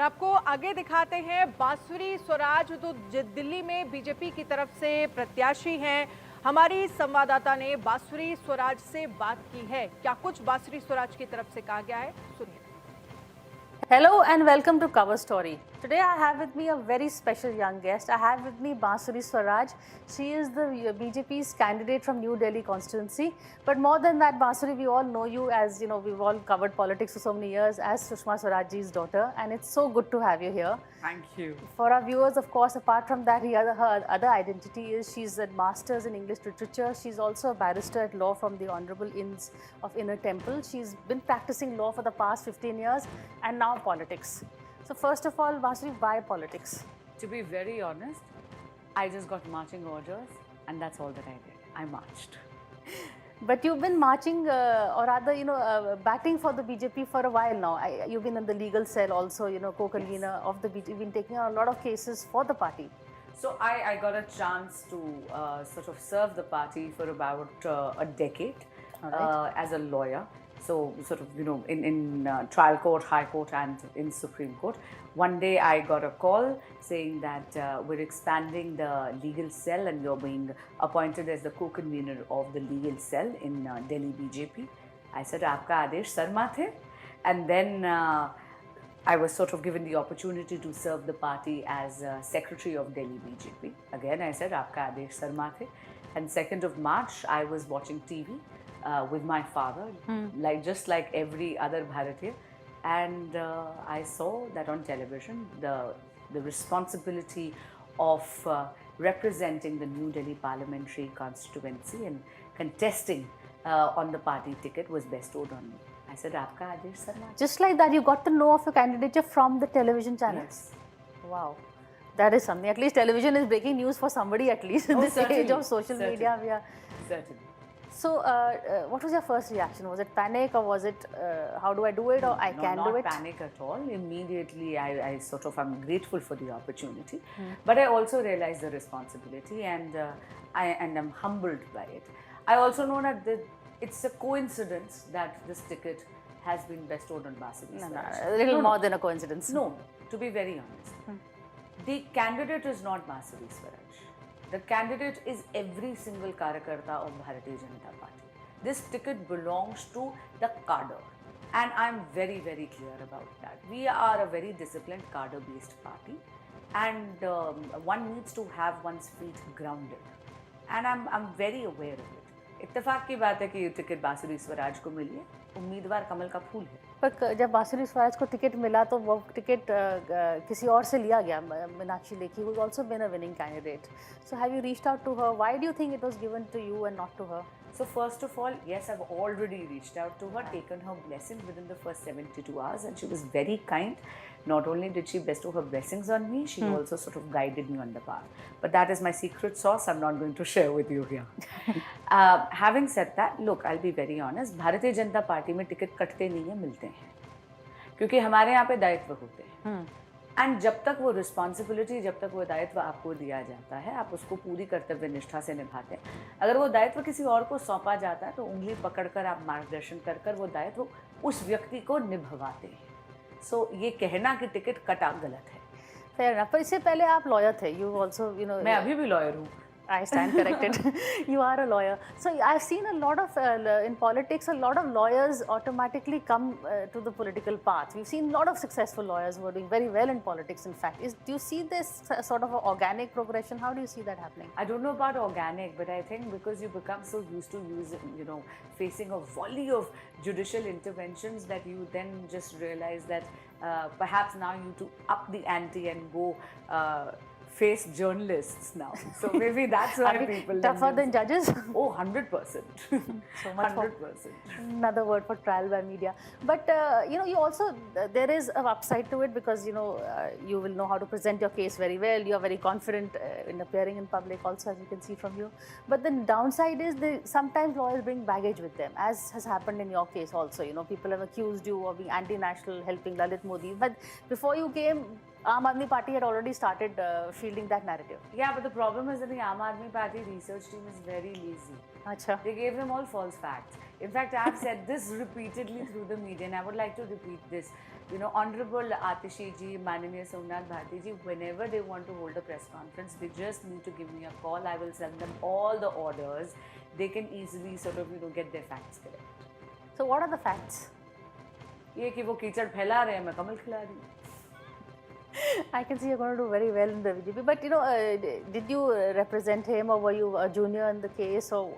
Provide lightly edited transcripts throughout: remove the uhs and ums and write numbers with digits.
आपको आगे दिखाते हैं बांसुरी स्वराज जो दिल्ली में बीजेपी की तरफ से प्रत्याशी हैं। हमारी संवाददाता ने बांसुरी स्वराज से बात की है। क्या कुछ बांसुरी स्वराज की तरफ से कहा गया है, सुनिए। Hello and welcome to Cover Story. Today I have with me a very special young guest. I have with me Bansuri Swaraj. She is the BJP's candidate from New Delhi constituency. But more than that, Bansuri, we all know you as, we've all covered politics for so many years as Sushma Swarajji's daughter. And it's so good to have you here. Thank you. For our viewers, of course, apart from that, her other identity is she's a master's in English literature. She's also a barrister at law from the Honorable Inns of Inner Temple. She's been practicing law for the past 15 years and now politics. So first of all, Bansuri, why politics? To be very honest, I just got marching orders and that's all that I did. I marched. But you've been marching or rather, batting for the BJP for a while now. You've been in the legal cell also, co-convener of the BJP. You've been taking on a lot of cases for the party. So I got a chance to sort of serve the party for about a decade as a lawyer. So sort of, in trial court, high court and in Supreme Court. One day I got a call saying that we're expanding the legal cell and you're being appointed as the co-convener of the legal cell in Delhi BJP. I said, Aapka Adesh Sar Mathe. And then I was sort of given the opportunity to serve the party as secretary of Delhi BJP. Again, I said, Aapka Adesh Sar Mathe. And 2nd of March, I was watching TV. With my father, just like every other Bharatiya, and I saw that on television the responsibility of representing the New Delhi parliamentary constituency and contesting on the party ticket was bestowed on me. I said, Aapka Adesh Sar Mathe. Just like that, you got to know of your candidature from the television channels. Yes. Wow. That is something. At least television is breaking news for somebody, at least in this age of social media. Certainly. So, what was your first reaction? Was it panic or was it, how do I do it or I can do it? Not panic at all. Immediately, I sort of, I'm grateful for the opportunity. But I also realized the responsibility and I'm humbled by it. I also know that it's a coincidence that this ticket has been bestowed on Bansuri Swaraj. A little more than a coincidence. No, to be very honest. The candidate is not Bansuri Swaraj. The candidate is every single Karyakarta of Bharatiya Janata Party. This ticket belongs to the cadre and I'm very, very clear about that. We are a very disciplined cadre-based party and one needs to have one's feet grounded and I'm very aware of it. इत्तेफाक की बात है कि ये ticket बांसुरी स्वराज को मिली है, उम्मीदवार कमल का फूल है। पर जब बांसुरी स्वराज को टिकट मिला तो वो टिकट किसी और से लिया गया, Meenakshi Lekhi who has also been a winning candidate. So have you reached out to her? Why do you think it was given to you and not to her? So first of all, yes, I've already reached out to her, taken her blessing within the first 72 hours and she was very kind. Not only did she bestow her blessings on me, she also sort of guided me on the path. But that is my secret sauce, I'm not going to share with you here. Having said that, look, I'll be very honest, Bharatiya Janata Party में ticket कटते नहीं है, मिलते हैं. क्योंकि हमारे यहाँ पे दायित्व होते हैं. एंड जब तक वो रिस्पॉन्सिबिलिटी, जब तक वो दायित्व आपको दिया जाता है, आप उसको पूरी कर्तव्य निष्ठा से निभाते हैं. अगर वो दायित्व किसी और को सौंपा जाता है तो उंगली पकड़कर आप मार्गदर्शन कर वो दायित्व उस व्यक्ति को निभवाते हैं. सो ये कहना कि टिकट कटा गलत है. Fair enough. पर इससे पहले आप लॉयर थे. You also, मैं अभी भी लॉयर हूँ. I stand corrected. You are a lawyer. So I've seen a lot of, in politics, a lot of lawyers automatically come to the political path. We've seen a lot of successful lawyers who are doing very well in politics, in fact. Do you see this sort of an organic progression? How do you see that happening? I don't know about organic, but I think because you become so used to facing a volley of judicial interventions that you then just realize that perhaps now you need to up the ante and go face journalists now. So maybe that's why people... Tougher than judges? Oh, 100%. So much 100%. Another word for trial by media. But, you also, there is an upside to it because, you will know how to present your case very well. You are very confident in appearing in public also, as you can see from you. But the downside is sometimes lawyers bring baggage with them, as has happened in your case also. People have accused you of being anti-national, helping Lalit Modi. But before you came, Aam Aadmi Party had already started fielding that narrative. Yeah, but the problem is that the Aam Aadmi Party research team is very lazy. Acha. They gave them all false facts. In fact, I've said this repeatedly through the media, and I would like to repeat this. You know, Honorable Atishi ji, Mananiya Somnath Bharti ji, whenever they want to hold a press conference, they just need to give me a call. I will send them all the orders. They can easily sort of, get their facts correct. So what are the facts? ये कि वो कीचड़ फैला रहे हैं, मैं कमल खिला रही हूँ. I can see you're going to do very well in the BJP. But did you represent him, or were you a junior in the case, or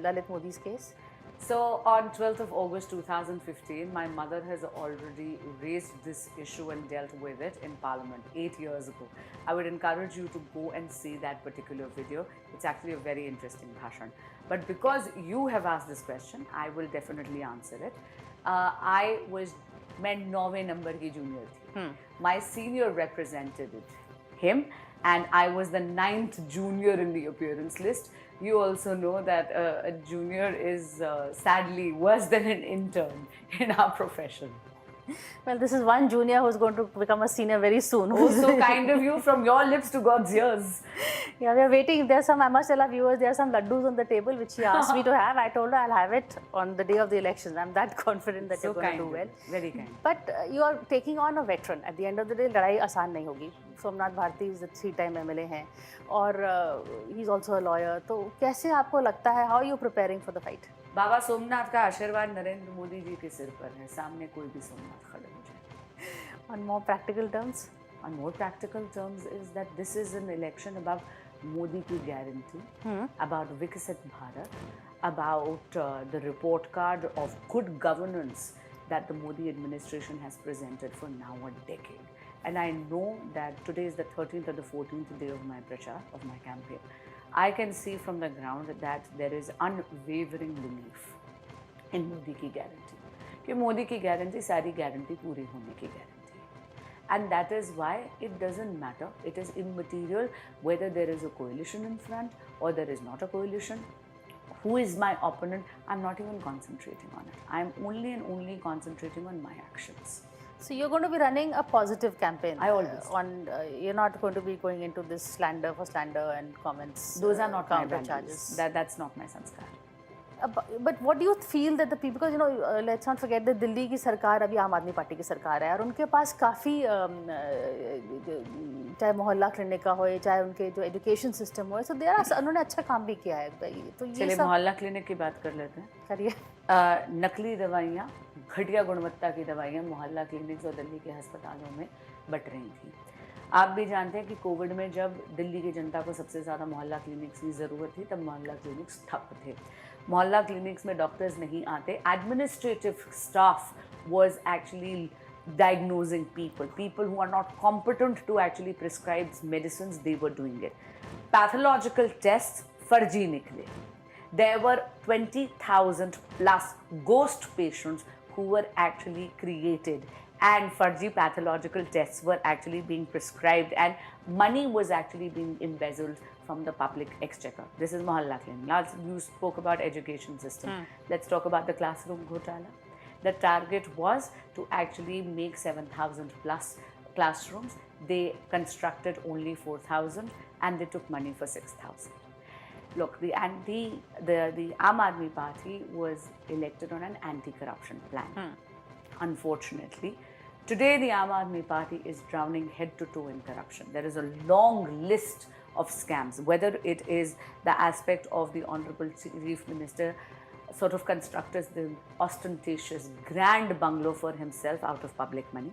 Lalit Modi's case? So on 12th of August 2015, my mother has already raised this issue and dealt with it in Parliament 8 years ago. I would encourage you to go and see that particular video. It's actually a very interesting bhashan. But because you have asked this question, I will definitely answer it. मैं 9वें number की junior थी. My senior represented him, and I was the 9th junior in the appearance list. You also know that a junior is sadly worse than an intern in our profession. Well, this is one junior who's going to become a senior very soon. Oh, so kind of you, from your lips to God's ears. Yeah, we are waiting. There's some, I must tell our viewers, there are some laddus on the table which she asked me to have. I told her I'll have it on the day of the elections. I'm that confident that So you're going to do well. Very kind. But you are taking on a veteran. At the end of the day, लड़ाई आसान नहीं होगी. Somnath Bharti is a 3-time MLA हैं, और he's also a lawyer. तो कैसे आपको लगता है? How are you preparing for the fight? बाबा सोमनाथ का आशीर्वाद नरेंद्र मोदी जी के सिर पर है. सामने कोई भी सोमनाथ खड़े हो जाए. On more practical terms? On more practical terms is that this is an election about Modi ki guarantee, about Viksit Bharat, about the report card of good governance that the Modi administration has presented for now a decade. And I know that today is the 13th or the 14th day of my prachar, of my campaign. I can see from the ground that there is unwavering belief in Modi ki guarantee. कि Modi की guarantee सारी guarantee पूरी होने की guarantee है. And that is why it doesn't matter. It is immaterial whether there is a coalition in front or there is not a coalition. Who is my opponent? I'm not even concentrating on it. I'm only and only concentrating on my actions. So you're going to be running a positive campaign. I always you're not going to be going into this slander for slander and comments. Those are not my counter values. charges. That's not my sanskar. But what do you feel that the people, because let's not forget that Delhi की सरकार अभी आम आदमी party की सरकार है, और उनके पास काफ़ी चाहे मोहल्ला क्लिनिक का हो, चाहे उनके जो एजुकेशन सिस्टम हो, तो उन्होंने अच्छा काम भी किया है. तो ये चलिए मोहल्ला क्लिनिक की बात कर लेते हैं. करिए. नकली दवाइयाँ, घटिया गुणवत्ता की दवाइयाँ मोहल्ला क्लिनिक्स और दिल्ली के अस्पतालों में बट रही थी. आप भी जानते हैं कि कोविड में जब दिल्ली की जनता को सबसे ज़्यादा मोहल्ला क्लिनिक्स की ज़रूरत थी, तब मोहल्ला क्लिनिक्स ठप थे. मोहल्ला क्लिनिक्स में डॉक्टर्स नहीं आते. Administrative staff was actually diagnosing people who are not competent to actually prescribe medicines. They were doing it. Pathological tests फर्जी निकले. There were 20,000 plus ghost patients who were actually created, and farji pathological tests were actually being prescribed, and money was actually being embezzled from the public exchequer. This is Mohalla Clinic. Now you spoke about education system. Let's talk about the classroom ghotala. The target was to actually make 7,000 plus classrooms. They constructed only 4,000 and they took money for 6,000. Look, the Aam Aadmi Party was elected on an anti-corruption plan. Unfortunately, today the Aam Aadmi Party is drowning head to toe in corruption. There is a long list of scams, whether it is the aspect of the Honorable Chief Minister sort of constructed the ostentatious grand bungalow for himself out of public money,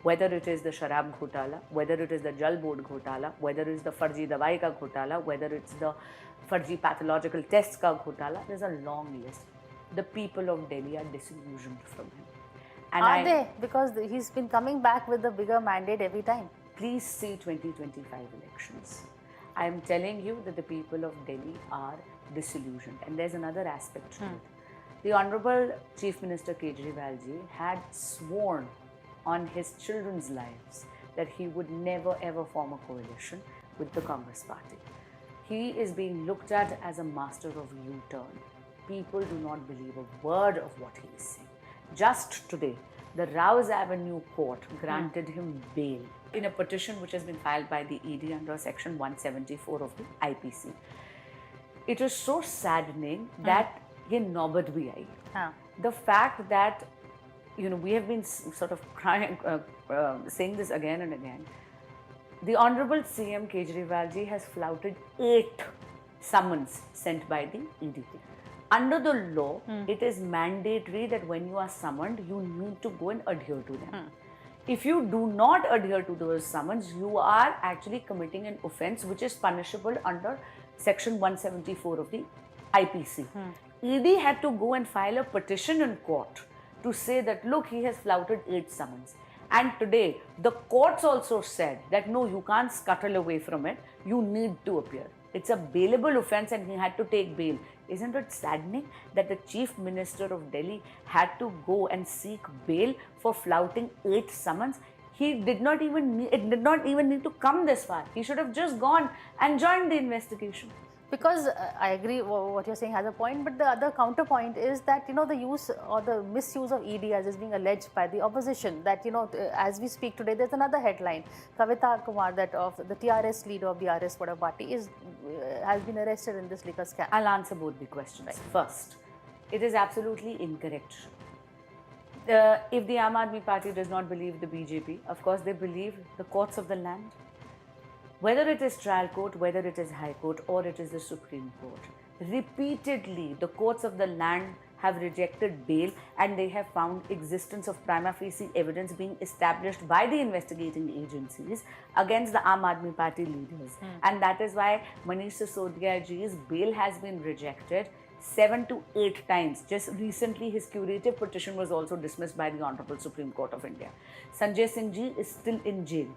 whether it is the Sharab Ghotala, whether it is the Jal Board Ghotala, whether it is the Farji Dawai Ka Ghotala, whether it's the Farji pathological tests Ka Ghotala. There's a long list. The people of Delhi are disillusioned from him. And are they? Because he's been coming back with a bigger mandate every time. Please see 2025 elections. I am telling you that the people of Delhi are disillusioned. And there's another aspect to it. The Honorable Chief Minister Kejriwal ji had sworn on his children's lives that he would never ever form a coalition with the Congress party. He is being looked at as a master of U-turn. People do not believe a word of what he is saying. Just today, the Rouse Avenue court granted him bail in a petition which has been filed by the ED under section 174 of the IPC. It was so saddening that ye naubat bhi aayi. The fact that, we have been sort of crying, saying this again and again. The Honorable CM Kejriwal ji has flouted 8 summons sent by the ED. Under the law, it is mandatory that when you are summoned, you need to go and adhere to them. If you do not adhere to those summons, you are actually committing an offence which is punishable under section 174 of the IPC. ED had to go and file a petition in court to say that, look, he has flouted 8 summons. And today, the courts also said that no, you can't scuttle away from it, you need to appear. It's a bailable offence and he had to take bail. Isn't it saddening that the Chief Minister of Delhi had to go and seek bail for flouting 8 summons? It did not even need to come this far. He should have just gone and joined the investigation. Because I agree what you're saying has a point, but the other counterpoint is that the use or the misuse of ED as is being alleged by the opposition. That as we speak today, there's another headline: Kavita Kumar, that of the TRS leader of the RS party, has been arrested in this liquor scam. I'll answer both the questions. Right. First, it is absolutely incorrect. If the Aam Aadmi Party does not believe the BJP, of course they believe the courts of the land. Whether it is trial court, whether it is high court, or it is the Supreme Court, repeatedly the courts of the land have rejected bail and they have found existence of prima facie evidence being established by the investigating agencies against the Aam Aadmi Party leaders. And that is why Manish Sisodia ji's bail has been rejected 7 to 8 times. Just recently, his curative petition was also dismissed by the Honorable Supreme Court of India. Sanjay Singh ji is still in jail.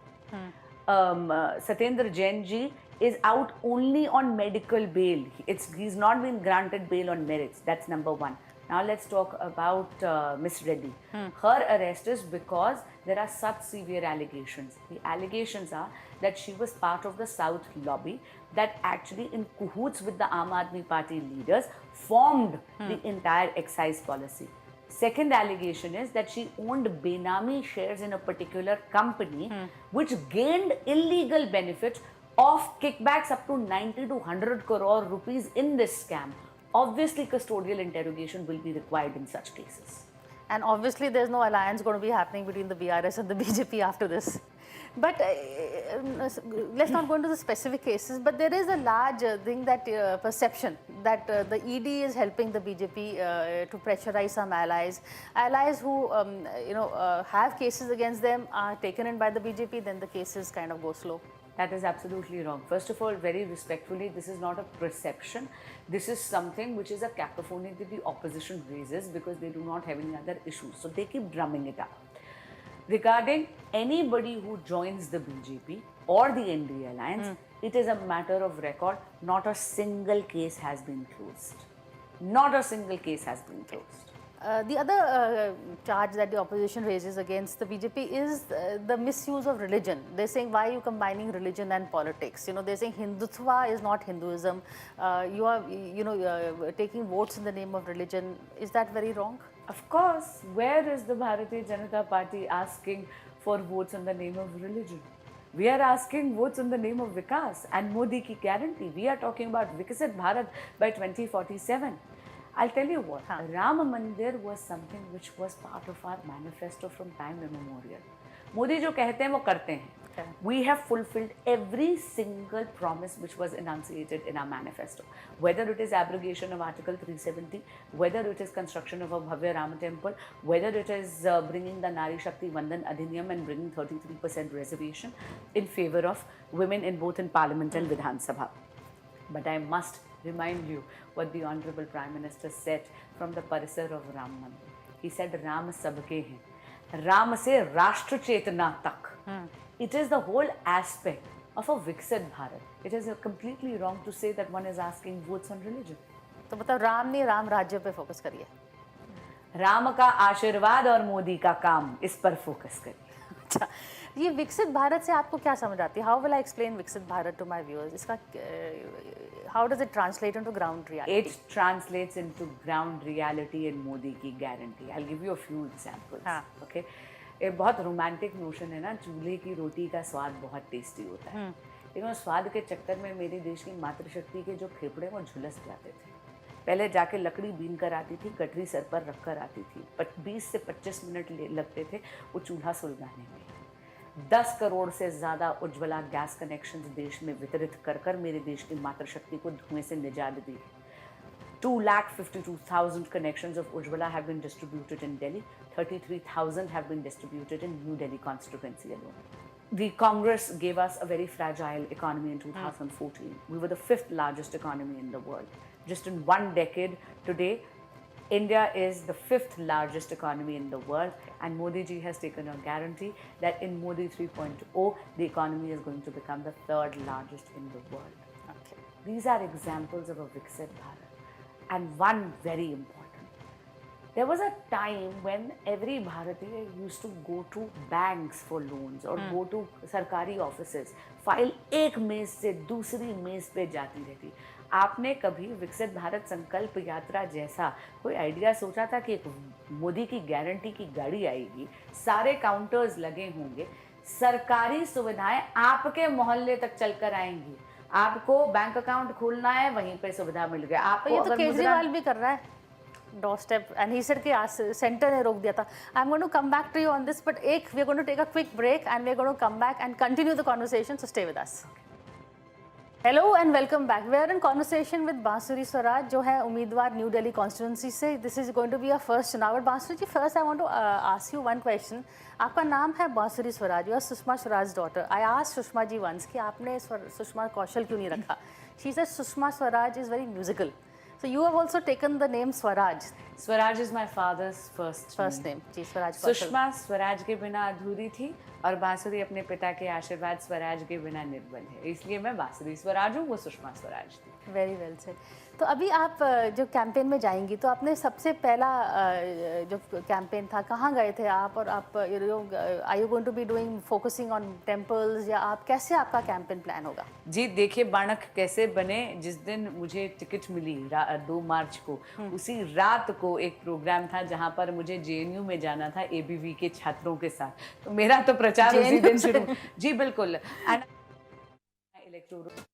Satyendra Jain ji is out only on medical bail. He's not been granted bail on merits. That's number one. Now let's talk about Miss Reddy. Her arrest is because there are such severe allegations. The allegations are that she was part of the South lobby that actually in cahoots with the Aam Aadmi Party leaders formed the entire excise policy. Second allegation is that she owned Benami shares in a particular company which gained illegal benefits of kickbacks up to 90 to 100 crore rupees in this scam. Obviously, custodial interrogation will be required in such cases. And obviously, there's no alliance going to be happening between the BRS and the BJP after this. But let's not go into the specific cases, but there is a large thing that perception that the ED is helping the BJP to pressurize some allies. Allies who have cases against them are taken in by the BJP, then the cases kind of go slow. That is absolutely wrong. First of all, very respectfully, this is not a perception. This is something which is a cacophony that the opposition raises because they do not have any other issues. So they keep drumming it up. Regarding anybody who joins the BJP or the NDA alliance, it is a matter of record. Not a single case has been closed. Not a single case has been closed. The other charge that the opposition raises against the BJP is the misuse of religion. They're saying, why are you combining religion and politics? They're saying Hindutva is not Hinduism. You are, taking votes in the name of religion. Is that very wrong? Of course. Where is the Bharatiya Janata Party asking for votes in the name of religion? We are asking votes in the name of Vikas and Modi ki guarantee. We are talking about Vikasit Bharat by 2047. I'll tell you what, Ram Mandir was something which was part of our manifesto from time immemorial. Modi jo kehte hain, wo karte hain. We have fulfilled every single promise which was enunciated in our manifesto. Whether it is abrogation of Article 370, whether it is construction of a Bhavya Rama temple, whether it is bringing the Nari Shakti Vandan Adhiniyam and bringing 33% reservation in favor of women in both in Parliament and Vidhan Sabha. But I must remind you what the Honorable Prime Minister said from the Parisar of Ram Mandir. He said, Ram sabke hain. Ram se Rashtra Chetana tak. It is the whole aspect of a Viksit Bharat. It is completely wrong to say that one is asking votes on religion. तो मतलब राम ने राम राज्य पे focus करिए. राम का आशीर्वाद और मोदी का काम, इस पर फोकस करिए. ये विकसित भारत से आपको क्या समझ आती है? हाउ विल आई एक्सप्लेन विकसित भारत टू माय व्यूअर्स? इसका how does it translate into ground reality? It translates into ground reality and Modi की guarantee. I'll give you a few examples. हाँ. Okay. एक बहुत रोमांटिक नोशन है ना, चूल्हे की रोटी का स्वाद बहुत टेस्टी होता है, लेकिन उस स्वाद के चक्कर में मेरे देश की मातृशक्ति के जो फेफड़े वो झुलस जाते थे. पहले जाके लकड़ी बीन कर आती थी, गठरी सर पर रख कर आती थी, 20 से 25 मिनट लगते थे वो चूल्हा सुलगाने में. 10 करोड़ से ज़्यादा उज्ज्वला गैस कनेक्शंस देश में वितरित कर कर मेरे देश की मातृशक्ति को धुएं से निजात दी. 2,52,000 connections of Ujjwala have been distributed in Delhi. 33,000 have been distributed in New Delhi constituency alone. The Congress gave us a very fragile economy in 2014. We were the 5th largest economy in the world. Just in one decade, today, India is the 5th largest economy in the world, and Modi ji has taken a guarantee that in Modi 3.0, the economy is going to become the 3rd largest in the world. Okay. These are examples of a Viksit Bharat. And one very important, there was a time when every Bharatiya used to go to banks for loans or go to सरकारी offices. File एक मेज से दूसरी मेज पे जाती रहती. आपने कभी विकसित भारत संकल्प यात्रा जैसा कोई आइडिया सोचा था कि एक मोदी की गारंटी की गाड़ी आएगी, सारे काउंटर्स लगे होंगे, सरकारी सुविधाएं आपके मोहल्ले तक चलकर आएंगी, आपको बैंक अकाउंट खोलना है वहीं पे सुविधा मिल गया आपको. ये तो केजरीवाल भी कर रहा है, door step, and he said कि सेंटर ने रोक दिया था. I am going to come back to you on this, but we are going to take a quick break and we are going to come back and continue the conversation, so stay with us. Hello and welcome back. We are in conversation with Bansuri Swaraj, जो है उम्मीदवार New Delhi constituency से. This is going to be a first चुनाव. Bansuri ji, first I want to ask you one question. आपका नाम है Bansuri Swaraj, you are Sushma Swaraj daughter. I asked Sushma ji once कि आपने सुषमा कौशल क्यों नहीं रखा. She said Sushma Swaraj is very musical. So you have also taken the name Swaraj. Swaraj is my father's first name. जी, स्वराज. सुषमा स्वराज के बिना अधूरी थी और बांसुरी अपने पिता के आशीर्वाद स्वराज के बिना निर्बल है, इसलिए मैं बांसुरी स्वराज हूँ, वो सुषमा स्वराज थी. Very well said. तो अभी आप जो कैंपेन में जाएंगी, तो आपने सबसे पहला जो कैंपेन था, कहाँ गए थे आप, और आप are you going to be doing focusing on temples, या आप कैसे आपका कैंपेन प्लान होगा? जी देखिए, बाणक कैसे बने, जिस दिन मुझे टिकट मिली 2 मार्च को, उसी रात को एक प्रोग्राम था जहाँ पर मुझे JNU में जाना था ABV के छात्रों के साथ. तो मेरा तो प्रचार उसी दिन शुरू. जी बिल्कुल. And electoral